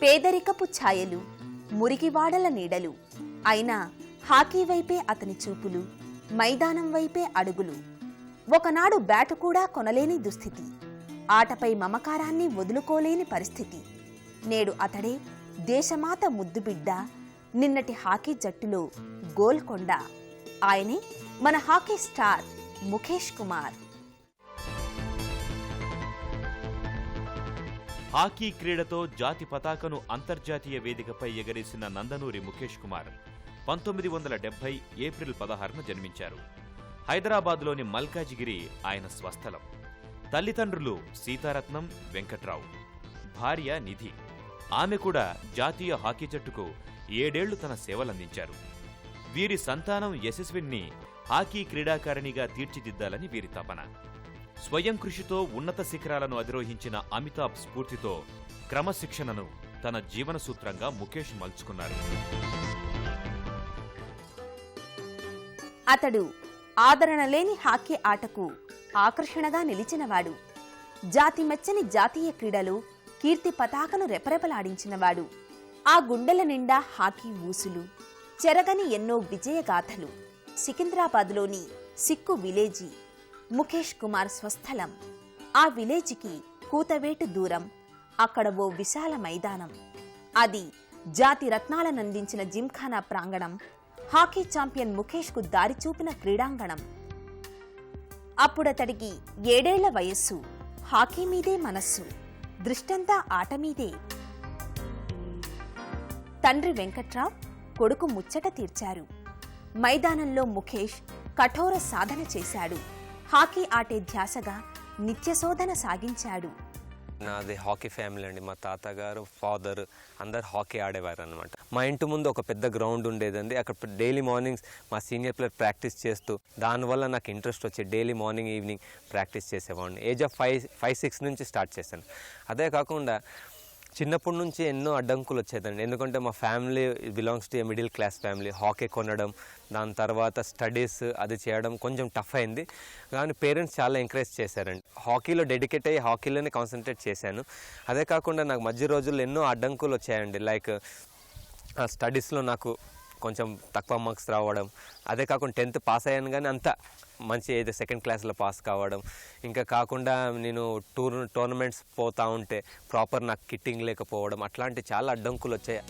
పేదరికపు ఛాయలు, మురికివాడల నీడలు. అయినా హాకీ వైపే అతని చూపులు, మైదానం వైపే అడుగులు. ఒకనాడు బ్యాటు కూడా కొనలేని దుస్థితి, ఆటపై మమకారాన్ని వదులుకోలేని పరిస్థితి. నేడు అతడే దేశమాత ముద్దుబిడ్డ, నిన్నటి హాకీ జట్టులో గోల్కొండ. ఆయనే మన hockey star Mukesh Kumar. Hockey క్రీడతో జాతి పతాకను అంతర్జాతీయ వేదికపై ఎగరేసిన నందనూరి ముఖేష్ కుమార్ 1970 ఏప్రిల్ 16న జన్మించారు. హైదరాబాద్లోని మల్కాజిగిరి ఆయన స్వస్థలం. తల్లిదండ్రులు సీతారత్నం, వెంకట్రావు. భార్య నిధి. ఆమె కూడా జాతీయ హాకీ జట్టుకు 7 ఏళ్లు తన సేవలందించారు. వీరి సంతానం యశస్విని హాకీ క్రీడాకారిణిగా తీర్చిదిద్దాలని వీరి తపన. స్వయం కృషితో ఉన్నత శిఖరాలను అధిరోహించిన అమితాబ్ స్ఫూర్తితో క్రమశిక్షణను తన జీవన సూత్రంగా ముఖేష్ మలుచుకున్నారు. అతడు ఆదరణ లేని హాకీ ఆటకు ఆకర్షణగా నిలిచినవాడు. జాతి మెచ్చని జాతీయ క్రీడలో కీర్తి పతాకను రెపరెపలాడించినవాడు. ఆ గుండెల నిండా హాకీ ఊసులు, చెరగని ఎన్నో విజయగాథలు. సికింద్రాబాద్లోని సిక్కు విలేజీ ముఖేష్ కుమార్ స్వస్థలం. ఆ విలేజికి కూతవేటు దూరం. అక్కడ ఓ విశాల మైదానం. అది జాతి రత్నాలనందించిన జిమ్ఖానా ప్రాంగణం. హాకీ ఛాంపియన్ ముఖేష్ కు దారి చూపిన క్రీడాంగణం. అప్పుడతడికి 7 ఏళ్ల వయస్సు. హాకీ మీదే మనస్సు, దృష్టంతా ఆట మీదే. తండ్రి వెంకట్రావు, కొడుకు ముచ్చట తీర్చారు. మైదానంలో ముఖేష్ కఠోర సాధన చేశాడు. హాకీ ఆటే ధ్యాసగా నిత్యశోధన సాగించాడు. నాది హాకీ ఫ్యామిలీ అండి. మా తాతగారు, ఫాదర్ అందరు హాకీ ఆడేవారు అనమాట. మా ఇంటి ముందు ఒక పెద్ద గ్రౌండ్ ఉండేదండి. అక్కడ డైలీ మార్నింగ్స్ మా సీనియర్ ప్లేయర్ ప్రాక్టీస్ చేస్తూ, దానివల్ల నాకు ఇంట్రెస్ట్ వచ్చి డైలీ మార్నింగ్ ఈవినింగ్ ప్రాక్టీస్ చేసేవాడిని. ఏజ్ ఆఫ్ 5-6 నుంచి స్టార్ట్ చేశాను. అదే కాకుండా చిన్నప్పటి నుంచి ఎన్నో అడ్డంకులు వచ్చేదండి. ఎందుకంటే మా family belongs to a middle class family. Hockey కొనడం, దాని తర్వాత స్టడీస్ అది చేయడం కొంచెం టఫ్ అయింది. కానీ పేరెంట్స్ చాలా ఎంకరేజ్ చేశారండి. హాకీలో డెడికేట్ అయ్యి హాకీలోనే కాన్సన్ట్రేట్ చేశాను. అదే కాకుండా నాకు మధ్య రోజుల్లో ఎన్నో అడ్డంకులు వచ్చాయండి. లైక్ స్టడీస్లో నాకు కొంచెం తక్కువ మార్క్స్ రావడం. అదే కాకుండా 10th పాస్ అయ్యాను, కానీ అంత మంచి ఏదో 2nd క్లాస్లో పాస్ కావడం. ఇంకా కాకుండా నేను టోర్నమెంట్స్ పోతా ఉంటే ప్రాపర్ నాకు కిట్టింగ్ లేకపోవడం, అట్లాంటి చాలా అడ్డంకులు వచ్చాయి.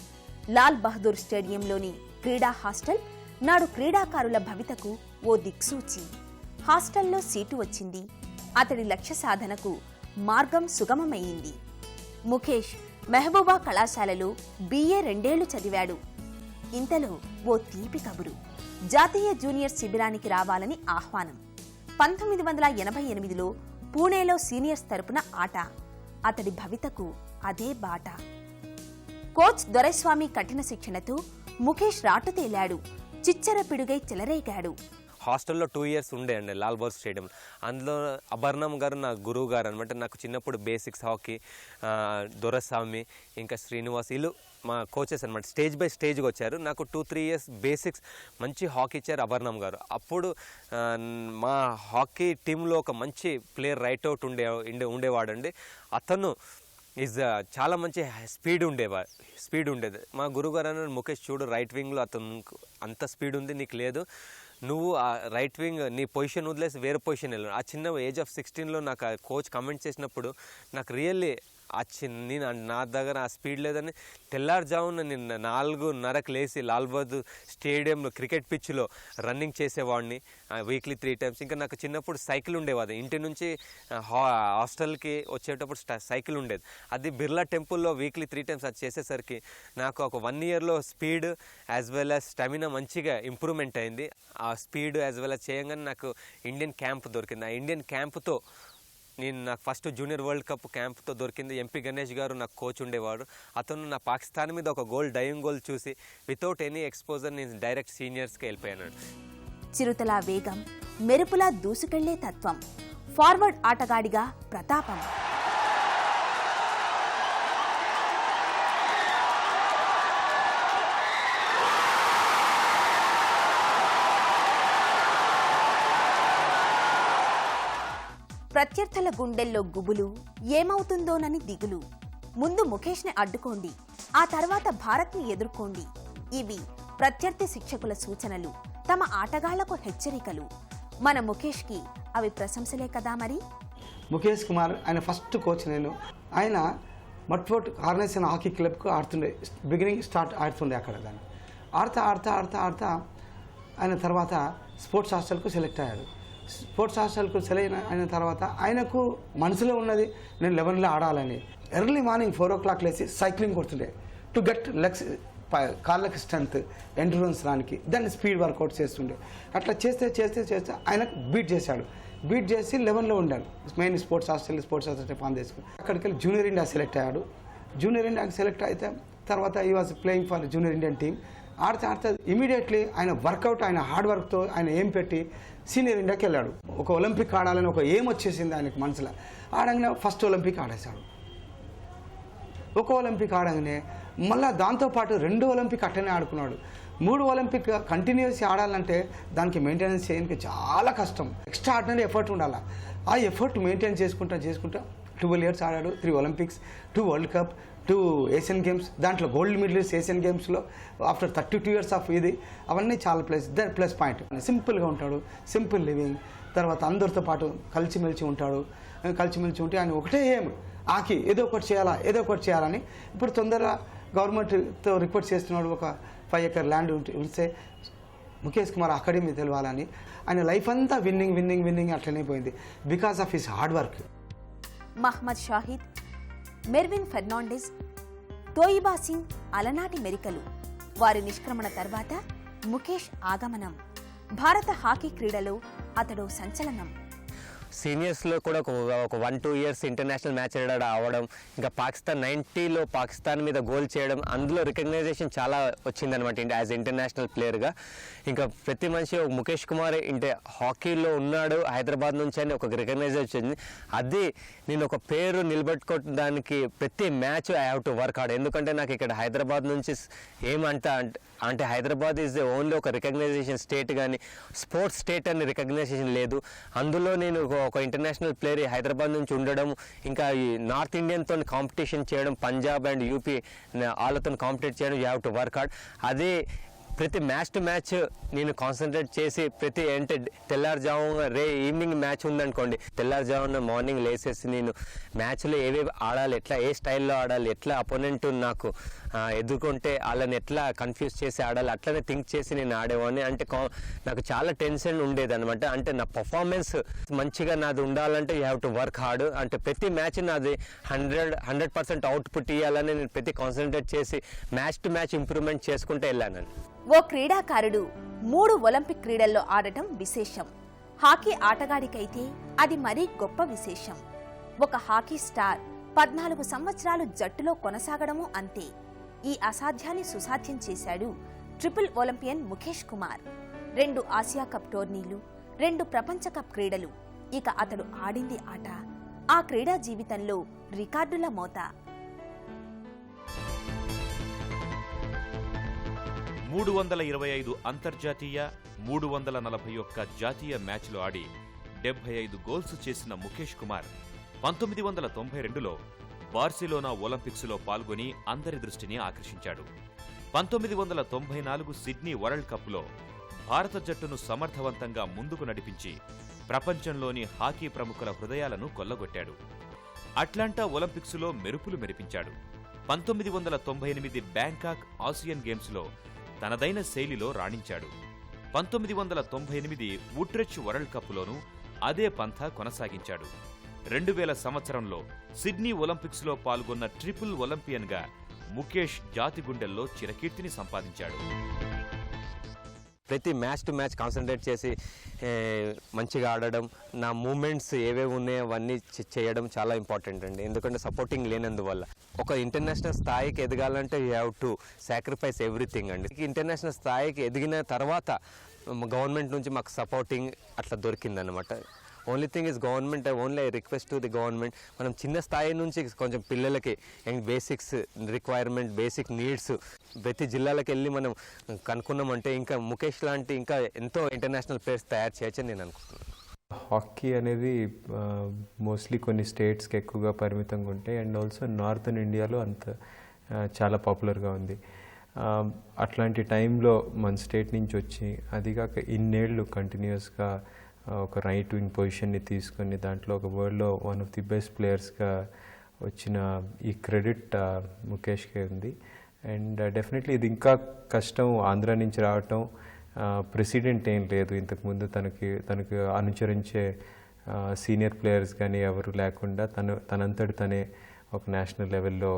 లాల్ బహదూర్ స్టేడియంలోని క్రీడా హాస్టల్ నాడు క్రీడాకారుల భవితకు ఓ దిక్సూచి. హాస్టల్లో సీటు వచ్చింది. అతడి లక్ష్య సాధనకు మార్గం సుగమమయ్యింది. ముఖేష్ మెహబూబా కళాశాలలో BA 2 ఏళ్లు చదివాడు. ఇంతలో ఓ తీపి కబురు. జాతీయ జూనియర్ శిబిరానికి రావాలని ఆహ్వానం. 1988లో పూణేలో సీనియర్స్ తరపున ఆట. అతడి భవితకు అదే బాట. కోచ్ దొరైస్వామి కఠిన శిక్షణతో ముఖేష్ రాటుతేలాడు. చిచ్చర పిడుగై చెలరేగాడు. హాస్టల్లో 2 years ఉండే అండి లాల్ బహదూర్ స్టేడియం. అందులో అభర్ణం గారు నా గురువు గారు అనమాట. నాకు చిన్నప్పుడు బేసిక్స్ హాకీ, దొరస్వామి, ఇంకా శ్రీనివాస్, వీళ్ళు మా కోచెస్ అనమాట. స్టేజ్ బై స్టేజ్కి వచ్చారు. నాకు 2-3 years బేసిక్స్ మంచి హాకీ ఇచ్చారు అభర్ణం గారు. అప్పుడు మా హాకీ టీంలో ఒక మంచి ప్లేయర్ రైట్ అవుట్ ఉండేవాడండి. అతను చాలా మంచి స్పీడ్ ఉండేది. మా గురువుగారు అన్నారు, ముఖేష్ చూడు, రైట్ వింగ్లో అతను అంత స్పీడ్ ఉంది, నీకు లేదు. నువ్వు ఆ రైట్ వింగ్ నీ పొజిషన్ వదిలేసి వేరే పొజిషన్ వెళ్ళు. ఆ చిన్న ఏజ్ ఆఫ్ 16లో నాకు ఆ కోచ్ కమెంట్ చేసినప్పుడు నాకు రియల్లీ నేను నా దగ్గర ఆ స్పీడ్ లేదని తెల్లారుజామున నిన్న 4:30కి లేచి లాల్ బహదూర్ స్టేడియంలో క్రికెట్ పిచ్లో రన్నింగ్ చేసేవాడిని వీక్లీ 3 times. ఇంకా నాకు చిన్నప్పుడు సైకిల్ ఉండేవాది. ఇంటి నుంచి హాస్టల్కి వచ్చేటప్పుడు సైకిల్ ఉండేది. అది బిర్లా టెంపుల్లో వీక్లీ 3 times అది చేసేసరికి నాకు ఒక 1 yearలో speed as well as stamina మంచిగా ఇంప్రూవ్మెంట్ అయింది. ఆ స్పీడ్ యాజ్ వెల్ యాజ్ చేయగానే నాకు ఇండియన్ క్యాంప్ దొరికింది. ఆ ఇండియన్ క్యాంప్తో నాకు ఫస్ట్ జూనియర్ వరల్డ్ కప్ క్యాంప్తో దొరికింది. MP గణేష్ గారు నాకు కోచ్ ఉండేవాడు. అతను నా పాకిస్తాన్ మీద ఒక డైవింగ్ గోల్ చూసి వితౌట్ ఎనీ ఎక్స్పోజర్ నేను డైరెక్ట్ సీనియర్స్కి వెళ్ళిపోయాను. చిరుతలా వేగం, మెరుపులా దూసుకెళ్లే తత్వం, ఫార్వర్డ్ ఆటగాడిగా ప్రతాపం. ప్రత్యర్థుల గుండెల్లో గుబులు, ఏమవుతుందోనని దిగులు. ముందు ముఖేష్ని అడ్డుకోండి, ఆ తర్వాత భారత్ని ఎదుర్కోండి. ఇవి ప్రత్యర్థి శిక్షకుల సూచనలు, తమ ఆటగాళ్లకు హెచ్చరికలు. మన ముఖేష్కి అవి ప్రశంసలే కదా మరి. ముఖేష్ కుమార్ ఆయన ఫస్ట్ కోచ్ నేను. ఆయన మట్ఫోర్ట్ కార్నేషన్ హాకీ క్లబ్కు ఆడుతుండే, బిగినింగ్ స్టార్ట్ ఆడుతుండే అక్కడ. దాన్ని ఆడుతా ఆయన తర్వాత స్పోర్ట్స్ హాస్టల్కు సెలెక్ట్ అయ్యాడు. స్పోర్ట్స్ హాస్టల్కు సెలెక్ట్ అయిన తర్వాత ఆయనకు మనసులో ఉన్నది నేను 11లో ఆడాలని. ఎర్లీ మార్నింగ్ 4 o'clock లేచి సైక్లింగ్ కొడుతుండే టు గెట్ లెగ్స్, కాళ్ళకి స్ట్రెంత్, ఎండ్యూరెన్స్ రానికి. దాన్ని స్పీడ్ వర్కౌట్ చేస్తుండే. అట్లా చేస్తే ఆయనకు బీట్ చేశాడు. బీట్ చేసి 11లో ఉండాడు. మెయిన్ స్పోర్ట్స్ హాస్టల్ ఫామ్ చేసుకుని అక్కడికి వెళ్ళి జూనియర్ ఇండియా సెలెక్ట్ అయ్యాడు. జూనియర్ ఇండియాకి సెలెక్ట్ అయితే తర్వాత ఈ was playing for junior Indian team. ఆడితే ఇమీడియట్లీ ఆయన వర్కౌట్, ఆయన హార్డ్ వర్క్తో ఆయన ఏం పెట్టి సీనియర్ ఇండియాకి వెళ్ళాడు. ఒక ఒలింపిక్ ఆడాలని ఒక ఏం వచ్చేసింది ఆయనకు మనసులో. ఆడంగానే ఫస్ట్ ఒలింపిక్ ఆడేశాడు. ఒక ఒలింపిక్ ఆడంగానే మళ్ళీ దాంతోపాటు 2 ఒలింపిక్ అట్టనే ఆడుకున్నాడు. 3 ఒలింపిక్ కంటిన్యూస్ ఆడాలంటే దానికి మెయింటెనెన్స్ చేయడానికి చాలా కష్టం. ఎక్స్ట్రా ఆర్డినరీ ఎఫర్ట్ ఉండాలి. ఆ ఎఫర్ట్ మెయింటైన్ చేసుకుంటా 12 years ఆడాడు. 3 Olympics, 2 world cup, 2 Asian games, దాంట్లో గోల్డ్ మెడలిస్ట్ ఏషియన్ గేమ్స్లో ఆఫ్టర్ 32 years ఆఫ్ ఇది. అవన్నీ చాలా ప్లస్ పాయింట్. సింపుల్గా ఉంటాడు, సింపుల్ లివింగ్. తర్వాత అందరితో పాటు కలిసిమెలిసి ఉంటాడు. కలిసిమెలిసి ఉంటే ఆయన ఒకటే ఏం ఆకి ఏదో ఒకటి చేయాలని. ఇప్పుడు తొందరగా గవర్నమెంట్తో రిక్వెస్ట్ చేస్తున్నాడు. ఒక 5 acre ల్యాండ్ ఉంటే ముఖేష్ కుమార్ అకాడమీ తెలవాలని. ఆయన లైఫ్ అంతా విన్నింగ్ అట్లనే పోయింది because of his hard work. Mohammed Shahid, Mervyn Fernandes, Thoiba Singh అలనాటి మెరికలు. వారి నిష్క్రమణ తర్వాత ముఖేష్ ఆగమనం. భారత హాకీ క్రీడలో అతడు సంచలనం. సీనియర్స్లో కూడా ఒక 1-2 years ఇంటర్నేషనల్ మ్యాచ్ ఆడడం, ఇంకా పాకిస్తాన్ 90లో పాకిస్తాన్ మీద గోల్ చేయడం, అందులో రికగ్నైజేషన్ చాలా వచ్చిందనమాట యాజ్ ఇంటర్నేషనల్ ప్లేయర్గా. ఇంకా ప్రతి మనిషి ముఖేష్ కుమార్ ఇంటే హాకీలో ఉన్నాడు హైదరాబాద్ నుంచి అని ఒక రికగ్నైజేషన్ వచ్చింది. అది నేను ఒక పేరు నిలబెట్టుకోవడానికి ప్రతి match I have to work hard. ఎందుకంటే నాకు ఇక్కడ హైదరాబాద్ నుంచి అంటే హైదరాబాద్ ఈజ్ ఓన్లీ ఒక రికగ్నైజేషన్ స్టేట్, కానీ స్పోర్ట్స్ స్టేట్ అని రికగ్నైజేషన్ లేదు. అందులో నేను ఒక ఇంటర్నేషనల్ ప్లేయర్ హైదరాబాద్ నుంచి ఉండడం, ఇంకా ఈ నార్త్ ఇండియన్తో కాంపిటీషన్ చేయడం, పంజాబ్ అండ్ యూపీ వాళ్ళతో కాంపిటీట్ చేయడం, you have to work hard. అదే ప్రతి మ్యాచ్ టు మ్యాచ్ నేను కాన్సన్ట్రేట్ చేసి అంటే తెల్లారుజామున ఈవినింగ్ మ్యాచ్ ఉందనుకోండి, తెల్లారుజామున మార్నింగ్ లేసేసి నేను మ్యాచ్లో ఏవేవి ఆడాలి, ఏ స్టైల్లో ఆడాలి, ఎట్లా అపోనెంట్ నాకు ఎదుర్కొంటే వాళ్ళని ఎట్లా కన్ఫ్యూజ్ చేసి ఆడాలి, అట్లనే థింక్ చేసి నేను ఆడేవాడిని. అంటే నాకు చాలా టెన్షన్ ఉండేది అనమాట. అంటే నా పర్ఫార్మెన్స్ మంచిగా నాది ఉండాలంటే you have to work hard. అంటే ప్రతి మ్యాచ్ నాది 100% అవుట్పుట్ ఇవ్వాలని నేను ప్రతి కాన్సన్ట్రేట్ చేసి మ్యాచ్ టు మ్యాచ్ ఇంప్రూవ్మెంట్ చేసుకుంటూ వెళ్ళాను. ఓ క్రీడాకారుడు 3 ఒలింపిక్ క్రీడల్లో ఆడటం విశేషం. హాకీ ఆటగాడికైతే అది మరీ గొప్ప విశేషం. ఒక హాకీ స్టార్ 14 సంవత్సరాలు జట్టులో కొనసాగడమూ అంతే. ఈ అసాధ్యాన్ని సుసాధ్యం చేశాడు triple Olympian Mukesh Kumar. 2 Asia cup టోర్నీలు, 2 ప్రపంచ కప్ క్రీడలు. ఇక అతడు ఆడింది ఆట. ఆ క్రీడా జీవితంలో రికార్డుల మోత. 325 అంతర్జాతీయ, 341 జాతీయ మ్యాచ్లు ఆడి 75 గోల్స్ చేసిన ముఖేష్ కుమార్ 1992లో బార్సిలోనా ఒలింపిక్స్లో పాల్గొని అందరి దృష్టిని ఆకర్షించాడు. 1994 సిడ్నీ వరల్డ్ కప్లో భారత జట్టును సమర్థవంతంగా ముందుకు నడిపించి ప్రపంచంలోని హాకీ ప్రముఖుల హృదయాలను కొల్లగొట్టాడు. అట్లాంటా ఒలింపిక్స్లో మెరుపులు మెరిపించాడు. 1998 బ్యాంకాక్ ఆసియన్ గేమ్స్లో తనదైన శైలిలో రాణించాడు. 1998 వుట్రెచ్ వరల్డ్ కప్లోనూ అదే పంథా కొనసాగించాడు. 2000 సంవత్సరంలో సిడ్నీ ఒలింపిక్స్లో పాల్గొన్న ట్రిపుల్ ఒలింపియన్గా ముఖేష్ జాతి గుండెల్లో చిరకీర్తిని సంపాదించాడు. ప్రతి మ్యాచ్ టు మ్యాచ్ కాన్సన్ట్రేట్ చేసి మంచిగా ఆడడం, నా మూమెంట్స్ ఏవేవి ఉన్నాయో అవన్నీ చేయడం చాలా ఇంపార్టెంట్ అండి. ఎందుకంటే సపోర్టింగ్ లేనందువల్ల ఒక ఇంటర్నేషనల్ స్థాయికి ఎదగాలంటే you have to sacrifice everything అండి. ఇంటర్నేషనల్ స్థాయికి ఎదిగిన తర్వాత గవర్నమెంట్ నుంచి మాకు సపోర్టింగ్ అట్లా దొరికిందనమాట. Only thing is government, only I request to the government, మనం చిన్న స్థాయి నుంచి కొంచెం పిల్లలకి బేసిక్స్ రిక్వైర్మెంట్, బేసిక్ నీడ్స్ ప్రతి జిల్లాలకు వెళ్ళి మనం కనుక్కున్నామంటే ఇంకా ముఖేష్ లాంటి ఇంకా ఎంతో ఇంటర్నేషనల్ ప్లేయర్స్ తయారు చేయొచ్చని నేను అనుకుంటున్నాను. హాకీ అనేది మోస్ట్లీ కొన్ని స్టేట్స్కి ఎక్కువగా పరిమితంగా ఉంటాయి. అండ్ ఆల్సో నార్థన్ ఇండియాలో అంత చాలా పాపులర్గా ఉంది. అట్లాంటి టైంలో మన స్టేట్ నుంచి వచ్చి అదిగాక ఇన్నేళ్ళు కంటిన్యూస్గా ఒక రైట్ వింగ్ పొజిషన్ని తీసుకొని దాంట్లో ఒక వరల్డ్లో వన్ ఆఫ్ ది బెస్ట్ ప్లేయర్స్గా వచ్చిన ఈ క్రెడిట్ ముఖేష్కే ఉంది. అండ్ డెఫినెట్లీ ఇది ఇంకా కష్టం. ఆంధ్ర నుంచి రావటం ప్రెసిడెంట్ ఏం లేదు ఇంతకుముందు, తనకు అనుసరించే సీనియర్ ప్లేయర్స్ కానీ ఎవరు లేకుండా తనంతటి తనే ఒక నేషనల్ లెవెల్లో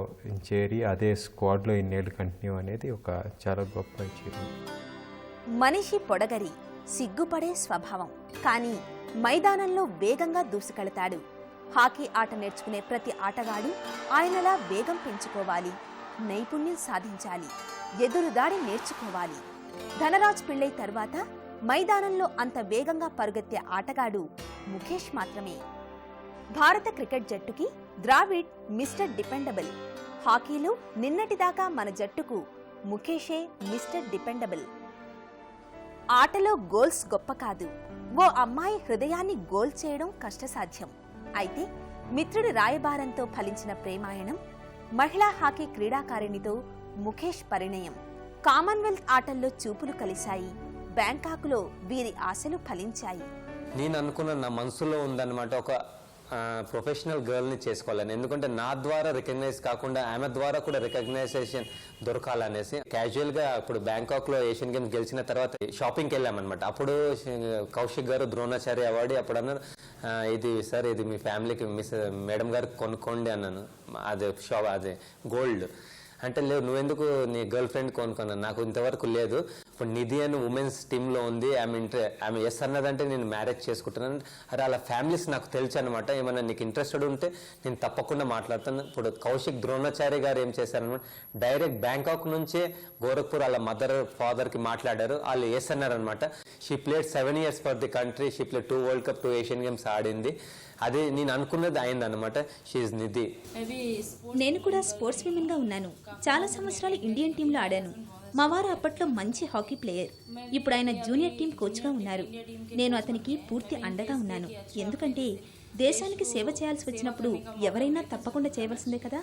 చేరి అదే స్క్వాడ్లో ఇన్నేళ్ళు కంటిన్యూ అనేది ఒక చాలా గొప్ప అచీవ్మెంట్. మనిషి పొడగరి, సిగ్గుపడే స్వభావం, కానీ మైదానంలో వేగంగా దూసుకెళతాడు. హాకీ ఆట నేర్చుకునే ప్రతి ఆటగాడు ఆయనలా వేగం పెంచుకోవాలి, నైపుణ్యం సాధించాలి, ఎదురుదాడి నేర్చుకోవాలి. ధనరాజ్ పిళ్ళై తర్వాత మైదానంలో అంత వేగంగా పరుగెత్తే ఆటగాడు ముఖేష్ మాత్రమే. భారత క్రికెట్ జట్టుకి ద్రావిడ్ మిస్టర్ డిపెండబుల్. హాకీలో నిన్నటిదాకా మన జట్టుకు ముఖేషే మిస్టర్ డిపెండబుల్. ఆటలో గోల్స్ గొప్ప కాదు, ఓ అమ్మాయి హృదయాన్ని గోల్ చేయడం కష్టసాధ్యం. అయితే మిత్రుడి రాయబారంతో ఫలించిన ప్రేమాయణం, మహిళా హాకీ క్రీడాకారిణితో ముఖేష్ పరిణయం. కామన్వెల్త్ ఆటల్లో చూపులు కలిశాయి, బ్యాంకాకులో వీరి ఆశలు ఫలించాయి. నేను అనుకున్న నా మనసులో ఉందన్నమాట, ఒక ప్రొఫెషనల్ గర్ల్ని చేసుకోవాలని. ఎందుకంటే నా ద్వారా రికగ్నైజ్ కాకుండా ఆమె ద్వారా కూడా రికగ్నైజేషన్ దొరకాలనేసి క్యాజువల్గా ఇప్పుడు బ్యాంకాక్లో ఏషియన్ గేమ్స్ గెలిచిన తర్వాత షాపింగ్కి వెళ్ళామన్నమాట. అప్పుడు కౌశిక్ గారు ద్రోణాచార్య అవార్డు అప్పుడు అన్నారు, ఇది సార్ ఇది మీ ఫ్యామిలీకి మేడం గారికి కొనుక్కోండి అన్నాను. అదే గోల్డ్ అంటే లేవు, నువ్వెందుకు నీ గర్ల్ ఫ్రెండ్ కొనుక్కున్నాను, నాకు ఇంతవరకు లేదు. ఇప్పుడు నిధి అని ఉమెన్స్ టీంలో ఉంది, ఆమె ఎస్ అన్నదంటే నేను మ్యారేజ్ చేసుకుంటున్నాను. అరే అలా ఫ్యామిలీస్ నాకు తెలుసు అనమాట, ఏమైనా నీకు ఇంట్రెస్టెడ్ ఉంటే నేను తప్పకుండా మాట్లాడతాను. ఇప్పుడు కౌశిక్ ద్రోణాచార్య గారు ఏం చేశారనమాట, డైరెక్ట్ బ్యాంకాక్ నుంచే గోరఖ్పూర్ వాళ్ళ మదర్ ఫాదర్కి మాట్లాడారు, వాళ్ళు ఎస్ అన్నారనమాట. She played 7 years for the country, she played 2 World Cup 2 Asian Games ఆడింది. అదే నేను అనుకున్నది అయిందనమాట. షీఈ్ నిధి. నేను కూడా స్పోర్ట్స్ విమెన్ గా ఉన్నాను. చాలా సంవత్సరాలు ఇండియన్ టీంలో ఆడాను. మా వారు అప్పట్లో మంచి హాకీ ప్లేయర్. ఇప్పుడు ఆయన జూనియర్ టీం కోచ్గా ఉన్నారు. నేను అతనికి పూర్తి అండగా ఉన్నాను. ఎందుకంటే దేశానికి సేవ చేయాల్సి వచ్చినప్పుడు ఎవరైనా తప్పకుండా చేయవలసిందే కదా.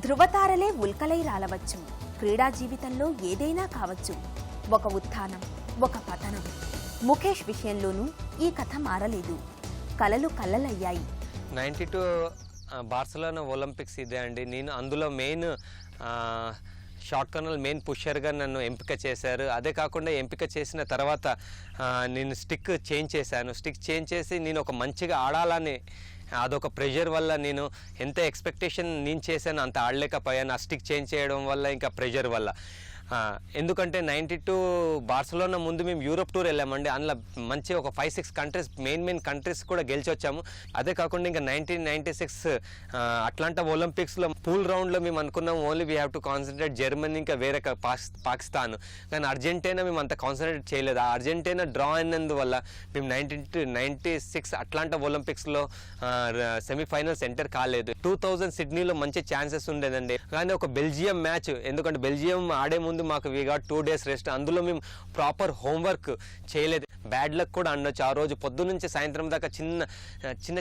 ధృవతారలే ఉల్కలై రాలవచ్చు. క్రీడా జీవితంలో ఏదైనా కావచ్చు. ఒక ఉత్థానం, ఒక పతనం. ముఖేష్ విషయంలోనూ ఈ కథ మారలేదు. కలలు కల్లలయ్యాయి. 92 బార్సిలోనా ఒలింపిక్స్ ఇదే అండి. నేను అందులో మెయిన్ షార్ట్ కర్నల్ మెయిన్ పుషర్గా నన్ను ఎంపిక చేశారు. అదే కాకుండా ఎంపిక చేసిన తర్వాత నేను స్టిక్ చేంజ్ చేశాను. స్టిక్ చేంజ్ చేసి నేను ఒక మంచిగా ఆడాలని అదొక ప్రెషర్ వల్ల నేను ఎంత ఎక్స్పెక్టేషన్ నేను చేశాను అంత ఆడలేకపోయాను. ఆ స్టిక్ చేంజ్ చేయడం వల్ల ఇంకా ప్రెషర్ వల్ల. ఎందుకంటే 92 బార్సిలోనా ముందు మేము యూరోప్ టూర్ వెళ్ళామండి. అందులో మంచి ఒక 5-6 కంట్రీస్ మెయిన్ కంట్రీస్ కూడా గెలిచి వచ్చాము. అదే కాకుండా ఇంకా 1996 అట్లాంటా ఒలింపిక్స్లో పూల్ రౌండ్లో మేము అనుకున్నాము only we have to concentrate Germany ఇంకా వేరే పాకిస్తాన్. కానీ అర్జెంటీనా మేము అంత కాన్సన్ట్రేట్ చేయలేదు. ఆ అర్జెంటీనా డ్రా అయినందువల్ల మేము 1996 అట్లాంటా ఒలింపిక్స్లో సెమీఫైనల్స్ ఎంటర్ కాలేదు. 2000 సిడ్నీలో మంచి ఛాన్సెస్ ఉండేదండి. కానీ ఒక బెల్జియం మ్యాచ్, ఎందుకంటే బెల్జియం ఆడే ముందు ముందు మాకు వీ గాట్ 2 days రెస్ట్. అందులో మేము ప్రాపర్ హోంవర్క్ చేయలేదు. బ్యాడ్ లక్ కూడా అనొచ్చు. ఆ రోజు పొద్దున్నుంచి సాయంత్రం దాకా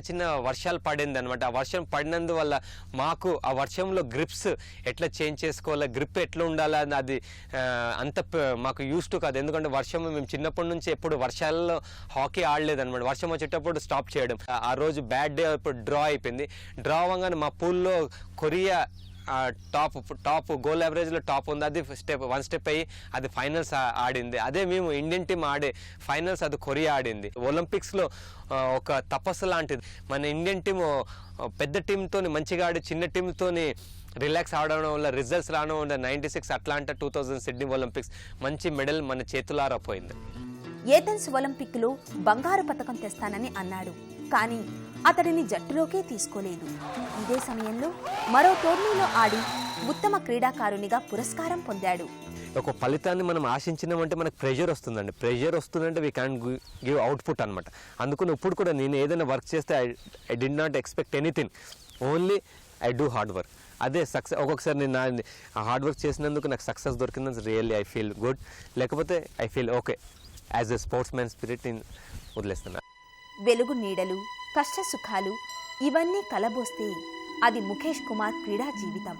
చిన్న వర్షాలు పడింది అనమాట. ఆ వర్షం పడినందువల్ల మాకు ఆ వర్షంలో గ్రిప్స్ ఎట్లా చేంజ్ చేసుకోవాలా, గ్రిప్ ఎట్లా ఉండాలా అది అంత మాకు యూస్ టు కాదు. ఎందుకంటే వర్షం మేము చిన్నప్పటి నుంచి ఎప్పుడు వర్షాల్లో హాకీ ఆడలేదు అనమాట. వర్షం వచ్చేటప్పుడు స్టాప్ చేయడం. ఆ రోజు బ్యాడ్ డే ఇప్పుడు డ్రా అయిపోయింది. డ్రా అవ్వగానే మా పూల్లో కొరియా టాప్ గోల్ యావరేజ్లో టాప్ ఉంది. అది వన్ స్టెప్ అయ్యి అది ఫైనల్స్ ఆడింది. అదే మేము ఇండియన్ టీం ఆడే ఫైనల్స్ అది కొరియా ఆడింది. ఒలింపిక్స్లో ఒక తపస్సు లాంటిది. మన ఇండియన్ టీం పెద్ద టీంతో మంచిగా ఆడి చిన్న టీంతో రిలాక్స్ ఆడడం వల్ల రిజల్ట్స్ రావడం వల్ల 96 అట్లాంటా 2000 సిడ్నీ ఒలింపిక్స్ మంచి మెడల్ మన చేతులారా పోయింది. ఏథెన్స్ ఒలింపిక్లో బంగారు పతకం తెస్తానని అన్నాడు. కానీ అతడిని జట్టులోకే తీసుకోలేదు. ఇదే సమయంలో మరో టోర్నీలో ఆడి ఉత్తమ క్రీడాకారునిగా పురస్కారం పొందాడు. ఒక ఫలితాన్ని మనం ఆశించినామంటే మనకు ప్రెషర్ వస్తుందండి. ప్రెషర్ వస్తుందంటే వీ క్యాన్ గివ్ అవుట్పుట్ అనమాట. అందుకని ఇప్పుడు కూడా నేను ఏదైనా వర్క్ చేస్తే I do not expect anything, only I do hard work. అదే సక్సెస్. ఒక్కొక్కసారి నేను హార్డ్ వర్క్ చేసినందుకు నాకు సక్సెస్ దొరికిందని రియల్లీ ఐ ఫీల్ గుడ్. లేకపోతే I feel okay as a sportsman spirit వదిలేస్తున్నా. వెలుగు నీడలు, కష్ట సుఖాలు ఇవన్నీ కలబోస్తే అది ముఖేష్ కుమార్ క్రీడా జీవితం.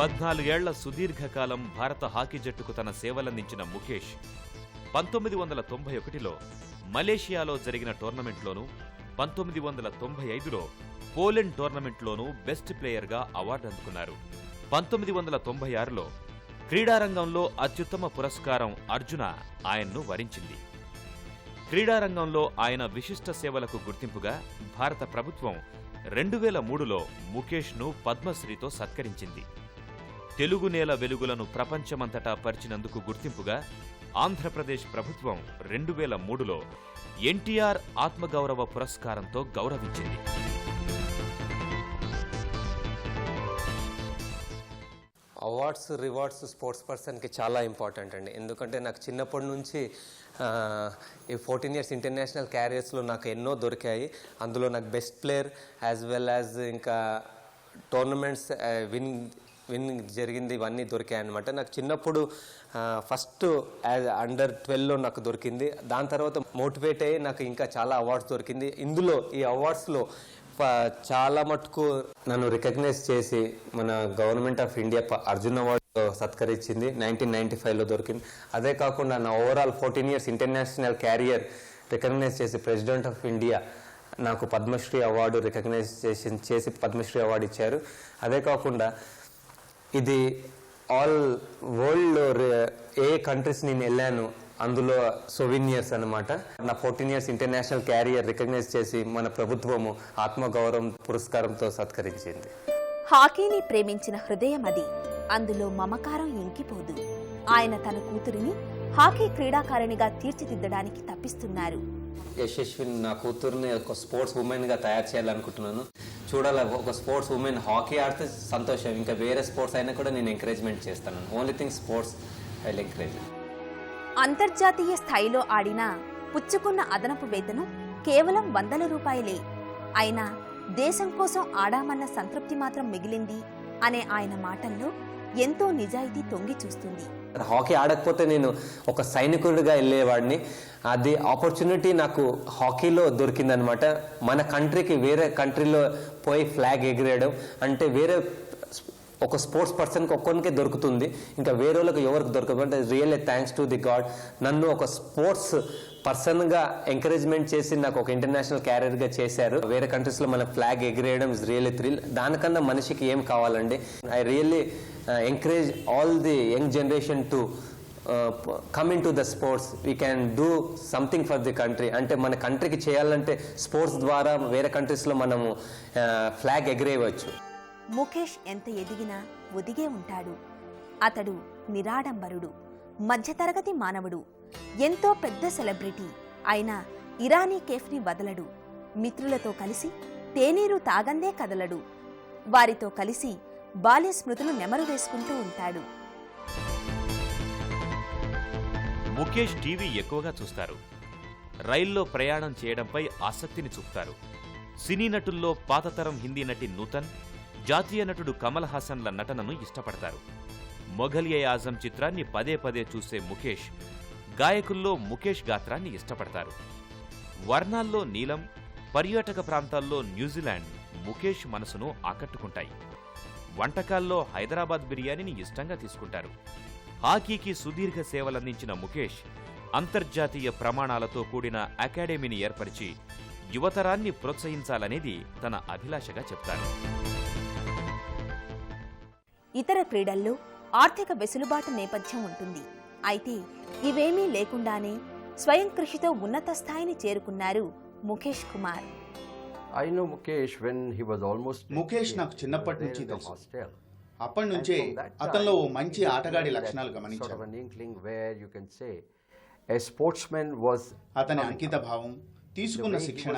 పద్నాలుగేళ్ల సుదీర్ఘకాలం భారత హాకీ జట్టుకు తన సేవలందించిన ముఖేష్ 1991లో మలేషియాలో జరిగిన టోర్నమెంట్లోనూ 1995లో పోలెండ్ టోర్నమెంట్లోనూ బెస్ట్ ప్లేయర్గా అవార్డు అందుకున్నారు. 1996లో క్రీడారంగంలో అత్యుత్తమ పురస్కారం అర్జున ఆయన్ను వరించింది. క్రీడారంగంలో ఆయన విశిష్ట సేవలకు గుర్తింపుగా భారత ప్రభుత్వం 2003లో ముఖేష్ను పద్మశ్రీతో సత్కరించింది. తెలుగు నేల వెలుగులను ప్రపంచమంతటా పరిచినందుకు గుర్తింపుగా ఆంధ్రప్రదేశ్ ప్రభుత్వం 2003లో ఎన్టీఆర్ ఆత్మగౌరవ పురస్కారంతో గౌరవించింది. అవార్డ్స్ రివార్డ్స్ స్పోర్ట్స్ పర్సన్కి చాలా ఇంపార్టెంట్ అండి. ఎందుకంటే నాకు చిన్నప్పటి నుంచి ఈ 14 years ఇంటర్నేషనల్ క్యారియర్స్లో నాకు ఎన్నో దొరికాయి. అందులో నాకు best player as well as ఇంకా టోర్నమెంట్స్ విన్ జరిగింది, ఇవన్నీ దొరికాయి అనమాట. నాకు చిన్నప్పుడు ఫస్ట్ యాజ్ అండర్ 12లో నాకు దొరికింది. దాని తర్వాత మోటివేట్ అయ్యి నాకు ఇంకా చాలా అవార్డ్స్ దొరికింది. ఇందులో ఈ అవార్డ్స్లో చాలా మటుకు నన్ను రికగ్నైజ్ చేసి మన government of India Arjun award సత్కరించింది. 1995లో దొరికింది. అదే కాకుండా నా overall 14 years international career recognise చేసి ప్రెసిడెంట్ ఆఫ్ ఇండియా నాకు పద్మశ్రీ అవార్డు రికగ్నైజ్ చేసి పద్మశ్రీ అవార్డు ఇచ్చారు. అదే కాకుండా ఇది ఆల్ వరల్డ్లో ఏ కంట్రీస్ నేను వెళ్ళాను అందులో సోవినియర్స్ అనమాట. నా 14 years ఇంటర్నేషనల్ క్యారియర్ రికగ్నైజ్ చేసి మన ప్రభుత్వము ఆత్మగౌరవం పురస్కారంతో సత్కరించింది. హాకీని ప్రేమించిన హృదయం అది. అందులో మమకారం ఇంకిపోదు. ఆయన తన కూతురిని హాకీ క్రీడాకారిణిగా తీర్చిదిద్దడానికి తప్పిస్తున్నారు. యశస్విని నా కూతుర్ని ఒక స్పోర్ట్స్ ఉమెన్గా తయారు చేయాలనుకుంటున్నాను. చూడాలి, ఒక స్పోర్ట్స్ ఉమెన్ హాకీ ఆడితే సంతోషం. ఇంకా వేరే స్పోర్ట్స్ అయినా కూడా నేను ఎంకరేజ్మెంట్ చేస్తాను. Only thing sports I will encourage. అంతర్జాతీయ స్థాయిలో ఆడినా పుచ్చుకున్న అదనపు వేతనం కేవలం 100 రూపాయలే. అయినా దేశం కోసం ఆడామన్న సంతృప్తి మాత్రం మిగిలింది అనే ఆయన మాటల్లో ఎంతో నిజాయితీ తొంగి చూస్తుంది. హాకీ ఆడకపోతే నేను ఒక సైనికుడిగా వెళ్ళేవాడిని. అది ఆపర్చునిటీ నాకు హాకీలో దొరికిందనమాట. మన కంట్రీకి వేరే కంట్రీలో పోయి ఫ్లాగ్ ఎగిరేయడం అంటే వేరే ఒక స్పోర్ట్స్ పర్సన్కి ఒక్కరికే దొరుకుతుంది, ఇంకా వేరే వాళ్ళకి ఎవరికి దొరకదు. అంటే really thanks to the God. నన్ను ఒక స్పోర్ట్స్ పర్సన్గా ఎంకరేజ్మెంట్ చేసి నాకు ఒక ఇంటర్నేషనల్ క్యారియర్గా చేశారు. వేరే కంట్రీస్లో మన ఫ్లాగ్ ఎగిరేయడం ఇస్ రియల్లీ థ్రిల్. దానికన్నా మనిషికి ఏం కావాలండి. I really encourage all the young generation to come in to the sports. We can do something for the country. అంటే మన కంట్రీకి చేయాలంటే స్పోర్ట్స్ ద్వారా వేరే కంట్రీస్లో మనము ఫ్లాగ్ ఎగిరేయవచ్చు. ముఖేష్ ఎంత ఎదిగినా ఒదిగే ఉంటాడు. అతడు నిరాడంబరుడు, మధ్యతరగతి మానవుడు, ఎంతో పెద్ద సెలబ్రిటీ. అయినా ఇరానీ కేఫ్ని వదలడు. మిత్రులతో కలిసి తేనీరు తాగందే కదలడు. వారితో కలిసి బాల్య స్మృతులు నెమరు వేసుకుంటూ ఉంటాడు. ముఖేష్ టీవీ ఎక్కువగా చూస్తారు. రైల్లో ప్రయాణం చేయడంపై ఆసక్తిని చూపుతారు. సినీ నటుల్లో పాతతరం హిందీ నటి నూతన్, జాతీయ నటుడు కమల్ హాసన్ల నటనను ఇష్టపడతారు. మొఘల్-ఏ-ఆజం చిత్రాన్ని పదే పదే చూసే ముఖేష్ గాయకుల్లో ముఖేష్ గాత్రాన్ని ఇష్టపడతారు. వర్ణాల్లో నీలం, పర్యాటక ప్రాంతాల్లో న్యూజిలాండ్ ముఖేష్ మనసును ఆకట్టుకుంటాయి. వంటకాల్లో హైదరాబాద్ బిర్యానీని ఇష్టంగా తీసుకుంటారు. హాకీకి సుదీర్ఘ సేవలందించిన ముఖేష్ అంతర్జాతీయ ప్రమాణాలతో కూడిన అకాడమీని ఏర్పరిచి యువతరాన్ని ప్రోత్సహించాలనేది తన అభిలాషగా చెప్తారు. ఇతర క్రీడల్లో ఆర్థిక వెసులుబాటు నేపథ్యం ఉంటుంది. అయితే ఇవేమీ లేకుండానే స్వయం కృషితో ఉన్నత స్థాయిని చేరుకున్నారు ముఖేష్ కుమార్. ముఖేష్ నాకు చిన్నప్పటి నుంచి తెలుసు. అప్పటి నుంచే అతనిలో ఓ మంచి ఆటగాడి లక్షణాలు గమనించాను. అతని అంకిత భావం, తీసుకున్న శిక్షణ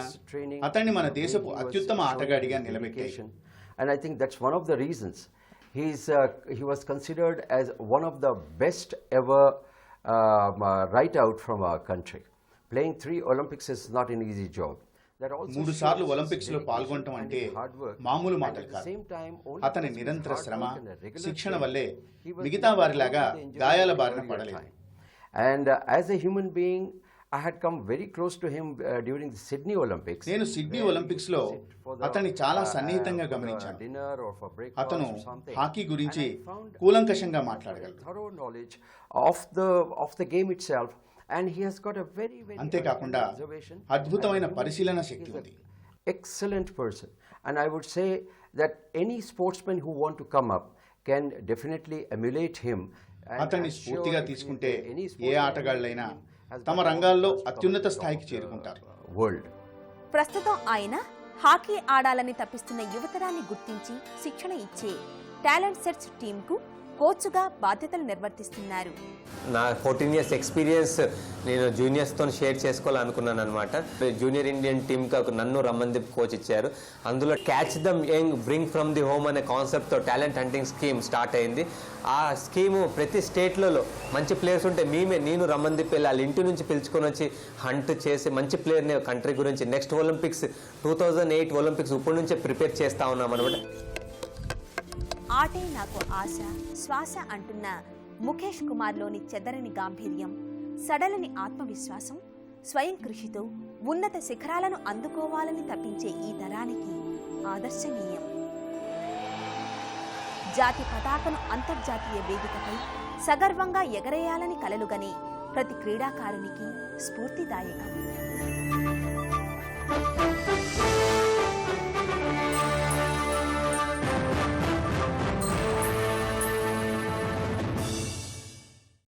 అతన్ని మన దేశపు అత్యుత్తమ ఆటగాడిగా నిలబెట్టాయి. And I think that's one of the reasons he was considered as one of the best ever right out from our country. Playing 3 Olympics is not an easy job. 3 సార్లు ఒలింపిక్స్ లో పాల్గొనడం అంటే మామూలు మాటలు కాదు. అతని నిరంతర శ్రమ, శిక్షణ వల్లే మిగతా వారిలాగా గాయాల బారిన పడలేదు. And as a human being, I had come very close to him during the Sydney Olympics. నేను సిడ్నీ ఒలింపిక్స్ లో అతన్ని చాలా సన్నిహితంగా గమనించాను. అతను హాకీ గురించి కూలంకషంగా మాట్లాడగలడు. Of the game itself, and he has got a very అంతేకాకుండా అద్భుతమైన పరిశీలన శక్తి ఉంది. Excellent person, and I would say that any sportsman who want to come up can definitely emulate him. అతన్ని స్ఫూర్తిగా తీసుకుంటే ఏ ఆటగాళ్ళైనా తమ రంగాల్లో అత్యున్నత స్థాయికి చేరుకుంటారు. వరల్డ్. ప్రస్తుతం ఆయన హాకీ ఆడాలని తప్పిస్తున్న యువతరాన్ని గుర్తించి శిక్షణ ఇచ్చే టాలెంట్ సెర్చ్ టీంకు కోచ్గా బాధ్యతలు నిర్వర్తిస్తున్నారు. నా 14 years ఎక్స్పీరియన్స్ నేను జూనియర్స్తో షేర్ చేసుకోవాలనుకున్నాను అనమాట. జూనియర్ ఇండియన్ టీమ్కి నన్ను రమన్దీప్ కోచ్ ఇచ్చారు. అందులో catch dum young bring from the home అనే కాన్సెప్ట్తో టాలెంట్ హంటింగ్ స్కీమ్ స్టార్ట్ అయింది. ఆ స్కీము ప్రతి స్టేట్లలో మంచి ప్లేయర్స్ ఉంటే నేను రమన్దీప్ వెళ్ళి వాళ్ళ ఇంటి నుంచి పిలుచుకొని వచ్చి హంట్ చేసి మంచి ప్లేయర్ని కంట్రీ గురించి నెక్స్ట్ ఒలింపిక్స్ 2008 ఒలింపిక్స్ ఇప్పటి నుంచే ప్రిపేర్ చేస్తూ ఉన్నాం అనమాట. ఆటే నాకు ఆశ, శ్వాస అంటున్న ముఖేష్ కుమార్లోని చెదరని గాంభీర్యం, సడలని ఆత్మవిశ్వాసం, స్వయం కృషితో ఉన్నత శిఖరాలను అందుకోవాలని తప్పించే ఈ తరానికి ఆదర్శనీయం. జాతి పతాకను అంతర్జాతీయ వేదికపై సగర్వంగా ఎగరేయాలని కలలుగనే ప్రతి క్రీడాకారునికి స్ఫూర్తిదాయకం.